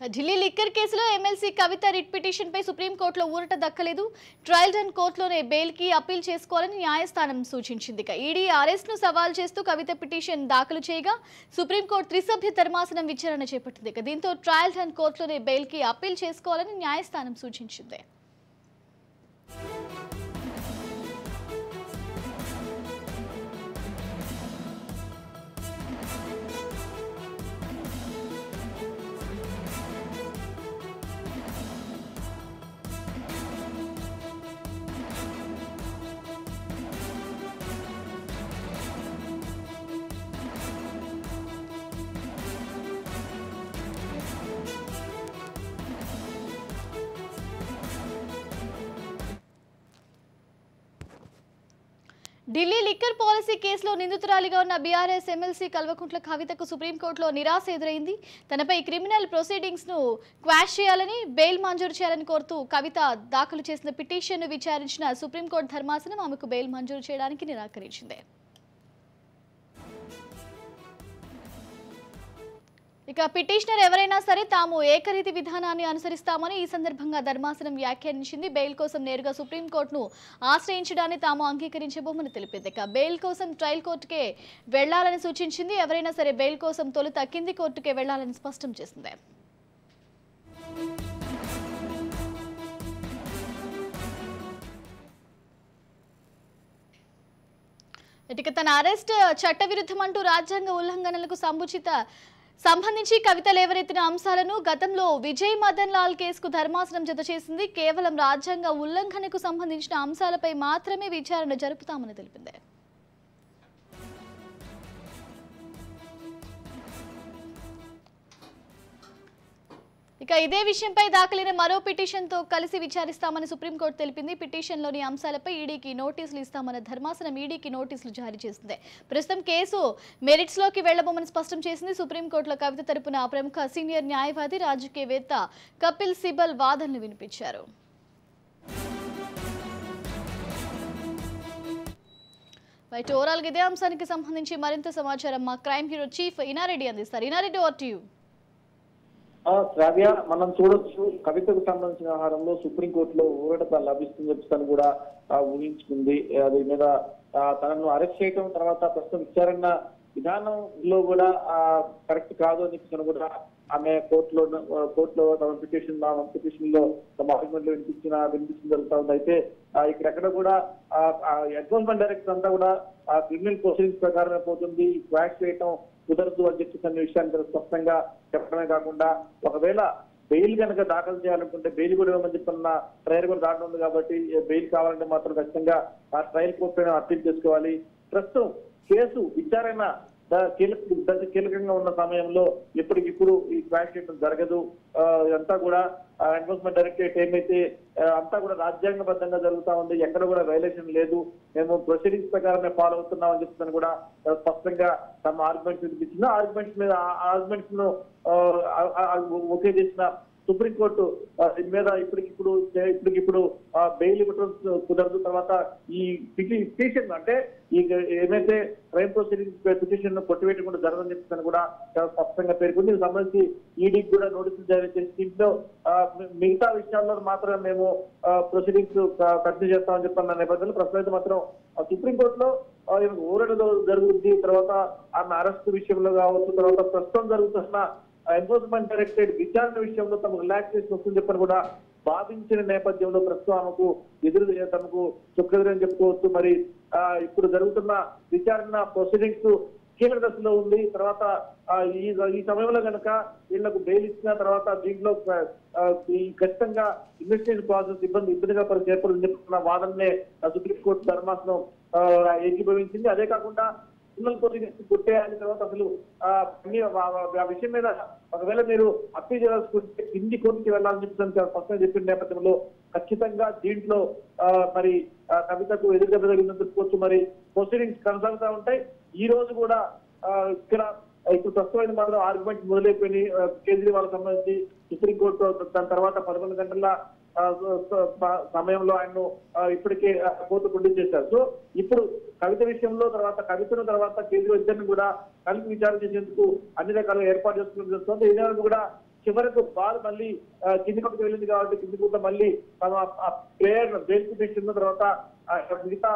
Delhi liquor కేసులో MLC కవిత writ petition పై సుప్రీంకోర్టులో ఊరట దక్కలేదు. ట్రయల్ రన్ కోర్టులోనే బెయిల్ కి అప్పీల్ చేసుకోవాలని న్యాయస్థానం సూచించింది. ఈడీ అరెస్ట్ ను సవాల్ చేస్తూ కవిత పిటిషన్ దాఖలు చేయగా సుప్రీంకోర్టు త్రిసభ్య ధర్మాసనం విచారణ చేపట్టింది. దీంతో ట్రయల్ రన్ కోర్టులోనే బెయిల్ కి అప్పీల్ చేసుకోవాలని న్యాయస్థానం సూచించింది. ఢిల్లీ లిక్కర్ పాలసీ కేసులో నిందితురాలిగా ఉన్న బీఆర్ఎస్ ఎమ్మెల్సీ కల్వకుంట్ల కవితకు సుప్రీంకోర్టులో నిరాశ ఎదురైంది. తనపై క్రిమినల్ ప్రొసీడింగ్స్ ను క్వాష్ చేయాలని, బెయిల్ మంజూరు చేయాలని కోరుతూ కవిత దాఖలు చేసిన పిటిషన్ను విచారించిన సుప్రీంకోర్టు ధర్మాసనం ఆమెకు బెయిల్ మంజూరు చేయడానికి నిరాకరించింది. ఇక పిటిషనర్ ఎవరైనా సరే తాము ఏకరీతి విధానాన్ని అనుసరిస్తామని ఈ సందర్భంగా ధర్మాసనం వ్యాఖ్యానించింది. బెయిల్ కోసం నేరుగా సుప్రీంకోర్టును ఆశ్రయించడాన్ని తాము అంగీకరించబోమని తెలిపింది. ఇక బెయిల్ కోసం ట్రయల్ కోర్టుకే వెళ్లాలని సూచించింది. ఎవరైనా సరే బెయిల్ కోసం తొలుత కింది కోర్టుకే వెళ్లాలని స్పష్టం చేసింది. ఇక తన అరెస్ట్ చట్టవిరుద్ధమంటూ రాజ్యాంగ ఉల్లంఘనలకు సంబంధించి కవిత లేవనెత్తిన అంశాలను గతంలో విజయ్ మదన్ లాల్ కేసుకు ధర్మాసనం జత చేసింది. కేవలం రాజ్యాంగ ఉల్లంఘనకు సంబంధించిన అంశాలపై మాత్రమే విచారణ జరుపుతామని తెలిపింది. ఇక ఇదే విషయంపై దాఖలైన మరో పిటిషన్తో కలిసి విచారిస్తామని సుప్రీంకోర్టు తెలిపింది. పిటిషన్లోని అంశాలపై ఈడీకి నోటీసులు ఇస్తామన్న ధర్మాసనం ఈడీకి నోటీసులు జారీ చేసింది. ప్రస్తుతం కేసు మెరిట్స్లోకి వెళ్లబోమని స్పష్టం చేసింది. సుప్రీంకోర్టులో కవిత తరపున ప్రముఖ సీనియర్ న్యాయవాది, రాజకీయవేత్త కపిల్ సిబల్ వాదనలు వినిపించారు. ఓవరాల్ గా ఇదే అంశానికి సంబంధించి మరింత సమాచారం మా క్రైమ్ బ్యూరో చీఫ్ ఇనారెడ్డి అందిస్తారు. Inareddy, over to you. శ్రావ్య, మనం చూడొచ్చు కవితకు సంబంధించిన వ్యవహారంలో సుప్రీంకోర్టులో ఊరట లభిస్తుందని చెప్పి కూడా ఊహించుకుంది. అది మీద తనను అరెస్ట్ చేయడం తర్వాత ప్రస్తుతం విచారణ విధానంలో కూడా కరెక్ట్ కాదు అని చెప్పి కూడా ఆమె కోర్టులో తమ పిటిషన్ లో తమ ఆర్గ్యుమెంట్ లో వినిపించిన జరుగుతా ఉంది. అయితే ఇక్కడెక్కడ కూడా ఎన్ఫోర్స్మెంట్ డైరెక్టర్ అంతా కూడా క్రిమినల్ ప్రొసీడింగ్స్ ప్రకారమే పోతుంది, క్వాష్ చేయటం కుదరదు అని చెప్పి అనే విషయాన్ని స్పష్టంగా చెప్పడమే కాకుండా ఒకవేళ బెయిల్ కనుక దాఖలు చేయాలనుకుంటే బెయిల్ కూడా ఇవ్వమని చెప్పిన ట్రయల్ కూడా దాఖలు ఉంది కాబట్టి బెయిల్ కావాలంటే మాత్రం ఖచ్చితంగా ఆ ట్రయల్ కోర్టులో అప్పీల్ చేసుకోవాలి. ప్రస్తుతం కేసు విచారణ కీలకంగా ఉన్న సమయంలో ఎప్పటికిప్పుడు ఈ క్వాష్ చేయడం జరగదు. ఇదంతా కూడా ఎన్ఫోర్స్మెంట్ డైరెక్టరేట్ ఏమైతే అంతా కూడా రాజ్యాంగబద్ధంగా జరుగుతా ఉంది, ఎక్కడ కూడా వైలేషన్ లేదు, మేము ప్రొసీడింగ్స్ ప్రకారమే ఫాలో అవుతున్నాం అని చెప్తాను కూడా స్పష్టంగా తమ ఆర్గ్యుమెంట్స్ వినిపించింది. ఆర్గ్యుమెంట్స్ ను ఓకే చేసిన సుప్రీంకోర్టు దీని మీద ఇప్పటికిప్పుడు బెయిల్ ఇవ్వడం కుదరదు. తర్వాత ఈ పిటిషన్ అంటే ఈ ఏమైతే క్రైమ్ ప్రొసీడింగ్స్ పిటిషన్ కొట్టివేయకుండా జరగదని చెప్తాను కూడా చాలా స్పష్టంగా పేర్కొంది. దీనికి సంబంధించి ఈడీకి కూడా నోటీసులు జారీ చేసి దీంట్లో మిగతా విషయాల్లో మాత్రం మేము ప్రొసీడింగ్స్ కంటిన్యూ చేస్తామని చెప్పిన నేపథ్యంలో ప్రస్తుతం మాత్రం సుప్రీంకోర్టులో ఊరట జరుగుద్ది. తర్వాత ఆమె అరెస్ట్ విషయంలో కావచ్చు, తర్వాత ప్రస్తుతం జరుగుతున్న ఎన్ఫోర్స్మెంట్ డైరెక్టరేట్ విచారణ విషయంలో తమకు రిలాక్సేషన్ వస్తుందని చెప్పని కూడా భావించిన నేపథ్యంలో ప్రస్తుతం ఆమెకు తమకు చుక్కెదురని చెప్పుకోవచ్చు. మరి ఇప్పుడు జరుగుతున్న విచారణ ప్రొసీడింగ్స్ కీలక దశలో ఉంది. తర్వాత ఈ సమయంలో కనుక వీళ్లకు బెయిల్ ఇచ్చిన తర్వాత దీంట్లో ఖచ్చితంగా ఇన్వెస్టిగేషన్ ప్రాసెస్ ఇబ్బందిగా ఏర్పడుతుందని చెప్తున్న వాదననే సుప్రీంకోర్టు ధర్మాసనం ఏకీభవించింది. అదే కాకుండా కొట్టేయాలి. తర్వాత అసలు ఆ విషయం మీద ఒకవేళ మీరు అప్పీల్ చేయాల్సుకుంటే కింది కోర్టుకి వెళ్ళాలని చెప్పి స్పష్టంగా చెప్పిన నేపథ్యంలో ఖచ్చితంగా దీంట్లో మరి కవితకు ఎదురుదెబ్బ తగిలిందని చెప్పుకోవచ్చు. మరి ప్రొసీడింగ్స్ కొనసాగుతూ ఉంటాయి. ఈ రోజు కూడా ఇక్కడ ఇప్పుడు ప్రస్తుతమైన మాత్రం ఆర్గ్యుమెంట్ మొదలైపోయినాయి. కేజ్రీవాల్ సంబంధించి సుప్రీంకోర్టు దాని తర్వాత 11 గంటల సమయంలో ఆయన్ను ఇప్పటికే కోర్టు పండించేశారు. సో ఇప్పుడు కవిత విషయంలో తర్వాత కేజ్రీవాల్ ఇద్దరిని కూడా కలిపి విచారణ చేసేందుకు అన్ని రకాలుగా ఏర్పాటు చేసుకుని ఈ నెల కూడా చివరకు బాల్ మళ్ళీ కింది పక్కకి వెళ్ళింది కాబట్టి కింది కూడా మళ్ళీ తమ ప్లేయర్ బెయిల్ పెట్టిన తర్వాత మిగతా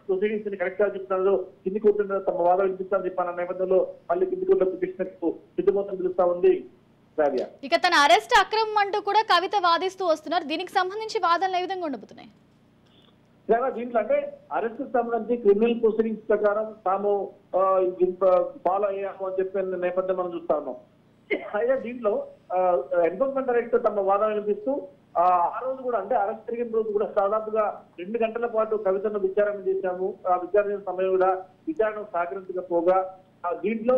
ప్రొసీడింగ్స్ ని కరెక్ట్ గా చెప్తున్నారు, కింది కూర్చున్న తమ వాదన వినిపిస్తారని చెప్పిన నేపథ్యంలో మళ్ళీ కింది కూర్చున్న పిటిషన్ సిద్ధమవుతుంది పిలుస్తా ఉంది. ఇక తన అరెస్ట్ అక్రమం అంటూ కూడా కవిత వాదిస్తూ వస్తున్నారు. దీనికి సంబంధించి వాదనలు ఏ విధంగా ఉండబోతున్నాయి? దీంట్లో అంటే అరెస్ట్ సంబంధించి క్రిమినల్ ప్రొసీడింగ్స్ ప్రకారం తాము ఫాలో అయ్యాము అని చెప్పిన నేపథ్యం మనం చూస్తా ఉన్నాం. అయితే దీంట్లో ఎన్ఫోర్స్మెంట్ డైరెక్టర్ తమ వాదన వినిపిస్తూ ఆ రోజు కూడా అంటే అరెస్ట్ జరిగిన రోజు కూడా దాదాపుగా 2 గంటల పాటు కవితను విచారణ చేశాము. ఆ విచారణ సమయం కూడా విచారణ సహకరించకపోగా దీంట్లో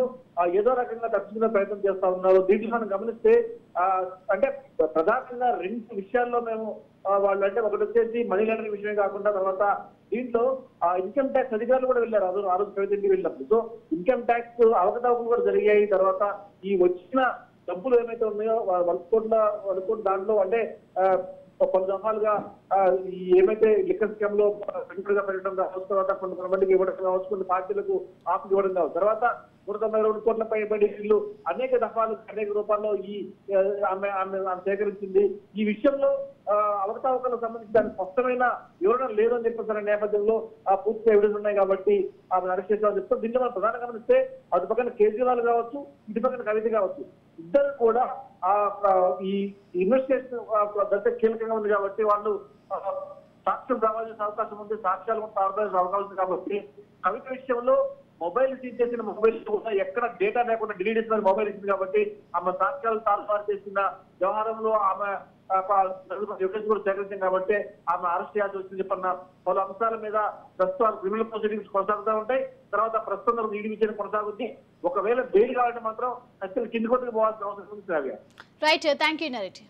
ఏదో రకంగా తప్పించుకునే ప్రయత్నం చేస్తా ఉన్నారు. దీంట్లో మనం గమనిస్తే అంటే ప్రధానంగా 2 విషయాల్లో మేము వాళ్ళు అంటే ఒకటి వచ్చేసి మనీ లాండరింగ్ విషయమే కాకుండా తర్వాత దీంట్లో ఇన్కమ్ ట్యాక్స్ అధికారులు కూడా వెళ్ళారు ఆ రోజు కవిత ఇంటికి వెళ్ళినప్పుడు. సో ఇన్కమ్ ట్యాక్స్ అవకతవకలు కూడా జరిగాయి. తర్వాత ఈ వచ్చిన డబ్బులు ఏమైతే ఉన్నాయో 1 కోట్ల దాంట్లో అంటే కొన్ని దఫాలుగా ఏమైతే లిక్కర్ స్కామ్ లో పెట్టడం కావచ్చు, తర్వాత కొంతమందికి ఇవ్వడం కావచ్చు, కొన్ని పార్టీలకు ఆఫ్ ఇవ్వడం కావచ్చు, తర్వాత 192 కోట్ల పైబడి ఇల్లు అనేక దఫాలు అనేక రూపాల్లో ఆమె సేకరించింది. ఈ విషయంలో అవకతవకలకు సంబంధించి దానికి స్పష్టమైన వివరణ లేదని చెప్పేసిన నేపథ్యంలో పూర్తిగా ఎవిడెన్స్ ఉన్నాయి కాబట్టి ఆమె అరెస్ట్ చేస్తామని చెప్తాం. దీంట్లో మనం ప్రధానంగా గమనిస్తే అటు పక్కన కేజ్రీవాల్ కావచ్చు, ఇటు పక్కన కవిత కావచ్చు, ఇద్దరు కూడా ఈ ఇన్వెస్టిగేషన్ కీలకంగా ఉంది కాబట్టి వాళ్ళు సాక్ష్యం రావాల్సిన అవకాశం ఉంది, సాక్ష్యాలు అవకాశం ఉంది కాబట్టి కవిత విషయంలో మొబైల్ సీజ్ చేసిన మొబైల్ కూడా ఎక్కడ డేటా లేకుండా డిలీట్ చేసిన మొబైల్ ఇచ్చింది కాబట్టి ఆమె సాక్ష్యాలు తారుమారు చేసిన వ్యవహారంలో ఆమె ఎవిడెన్స్ కూడా సేకరించింది కాబట్టి ఆమె అరెస్ట్ చేయాల్సి వచ్చింది చెప్పన్న పలు అంశాల మీద ప్రస్తుతం క్రిమినల్ ప్రొసీడింగ్స్ కొనసాగుతూ ఉంటాయి. తర్వాత ప్రస్తుతం ఈడీ విచారణ కొనసాగుతుంది. ఒకవేళ బెయిల్ కావాలంటే మాత్రం అసలు కింది కొట్టుకు పోవాల్సిన అవసరం ఉంది. Right, thank you narrate.